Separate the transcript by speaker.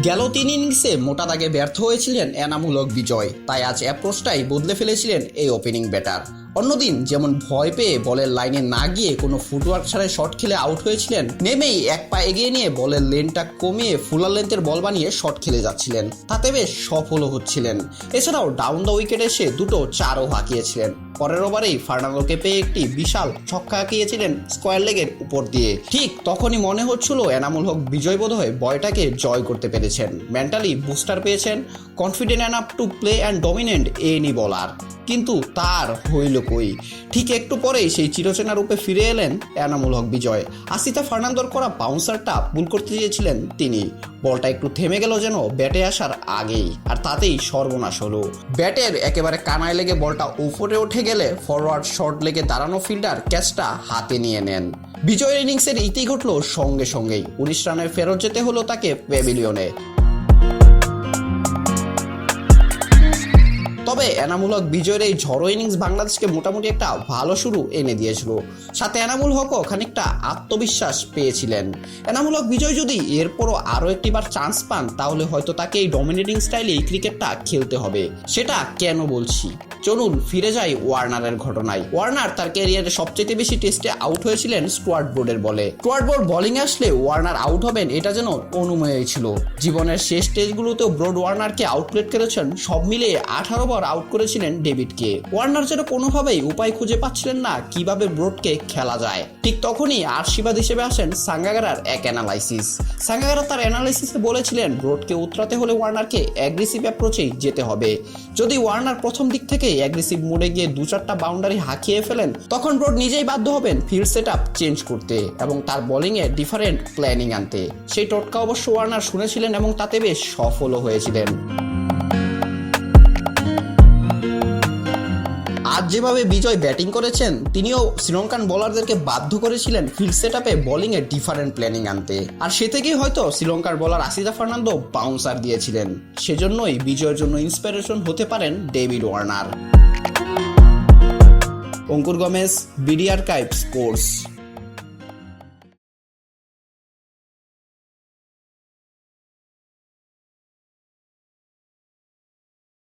Speaker 1: গেল 3 ইনিংসে মোটা দাগে ব্যর্থ হয়েছিলেন এনামূলক বিজয়, তাই আজ অ্যাপ্রোচটাই বদলে ফেলেছিলেন এই ওপেনিং ব্যাটার। অন্যদিন যেমন ভয় পেয়ে বলের লাইনে না গিয়ে কোনো ফুটওয়ার্ক ছাড়াই শট খেলে আউট হয়েছিলেন, নেমেই এক পা এগিয়ে নিয়ে বলের লেনটা কমিয়ে ফুলার লেন্থের বল বানিয়ে শট খেলে যাচ্ছিলেন, তাতে বেশ সফলও হচ্ছিলেন। এছাড়াও ডাউন দ্য উইকেটে এসে দুটো চারও হাঁকিয়েছিলেন। পরের ওভারেই ফার্নান্দোকে পেয়ে একটি বিশাল ছক্কা হাঁকিয়েছিলেন স্কোয়ার লেগের উপর দিয়ে। ঠিক তখনই মনে হচ্ছিল এনামুল হক বিজয় বোধহয় বয়টাকে জয় করতে পেরেছেন, মেন্টালি বুস্টার পেয়েছেন, confident enough to play and dominant any বলার। কিন্তু তার হইল কই। ঠিক একটু পরেই সেই চিরচেনা রূপে ফিরে এলেন এনামুল হক বিজয়। আসিতা ফার্নান্দোর করা বাউন্সারটা পুল করতে চেয়েছিলেন তিনি, বলটা একটু থেমে গেল যেন ব্যাটে আসার আগেই, আর তাতেই সর্বনাশ হলো। ব্যাটের একেবারে কানায় লেগে বলটা উপরে উঠে গেলে ফরওয়ার্ড শর্ট লেগে দাঁড়ানো ফিল্ডার ক্যাচটা হাতে নিয়ে নেন। বিজয়ের ইনিংসের ইতি ঘটল সঙ্গে সঙ্গেই। 19 রানে ফেরত যেতে হলো তাকে প্যাভিলিয়নে। তবে এনামুল হক বিজয়ের এই ঝড়ো ইনিংস বাংলাদেশকে মোটামুটি একটা ভালো শুরু এনে দিয়েছিল। সাথে এনামুল হকও খানিকটা আত্মবিশ্বাস পেয়েছিলেন। এনামুল হক বিজয় যদি এরপরও আরও একটিবার চান্স পান, তাহলে হয়তো তাকে এই ডমিনেটিং স্টাইলেই ক্রিকেটটা খেলতে হবে। সেটা কেন বলছি, চলুন ফিরে যাই ওয়ার্নারের ঘটনায়। ওয়ার্নার তার ক্যারিয়ারে সবচেয়ে বেশি টেস্টে আউট হয়েছিলেন স্টুয়ার্ট ব্রডের বলে। স্টুয়ার্ট ব্রড বোলিং আসলে ওয়ার্নার আউট হবেন এটা যেন অনুমেয় ছিল। জীবনের শেষ টেস্টগুলোতেও ব্রড ওয়ার্নারকে আউটপ্লেট করেছেন। সব মিলিয়ে 18 বার আউট করেছিলেন ডেভিডকে। ওয়ার্নার যেন কোনোভাবেই উপায় খুঁজে পাচ্ছিলেন না কিভাবে ব্রডকে খেলা যায়। ঠিক তখনই আশীর্বাদ হিসেবে আসেন সাঙ্গাকারার এক অ্যানালাইসিস। সাঙ্গাকারা তার অ্যানালাইসিসে বলেছিলেন ব্রডকে উতরাতে হলে ওয়ার্নারকে অ্যাগ্রেসিভ অ্যাপ্রোচেই যেতে হবে। যদি ওয়ার্নার প্রথম দিক থেকে অ্যাগ্রেসিভ মোডে গিয়ে 2-4টা বাউন্ডারি হাঁকিয়ে ফেলেন, তখন ব্রড নিজেই বাধ্য হবেন ফিল্ড সেট আপ চেঞ্জ করতে এবং তার বোলিংয়ে ডিফারেন্ট প্ল্যানিং আনতে। সেই টোটকা অবশ্য ওয়ার্নার শুনেছিলেন এবং তাতে বেশ সফলও হয়েছিলেন। আজ যেভাবে বিজয় ব্যাটিং করেছেন, তিনিও শ্রীলঙ্কান বোলারদেরকে বাধ্য করেছিলেন ফিল্ড সেট আপে বোলিংয়ে ডিফারেন্ট প্ল্যানিং আনতে। আর সে থেকেই হয়তো শ্রীলঙ্কার বোলার আসিতা ফার্নান্দো বাউন্সার দিয়েছিলেন। সেজন্যই বিজয়ের জন্য ইন্সপিরেশন হতে পারেন ডেভিড ওয়ার্নার। অঙ্কুর গমেজ, বিডি আর্কাইভ স্পোর্টস।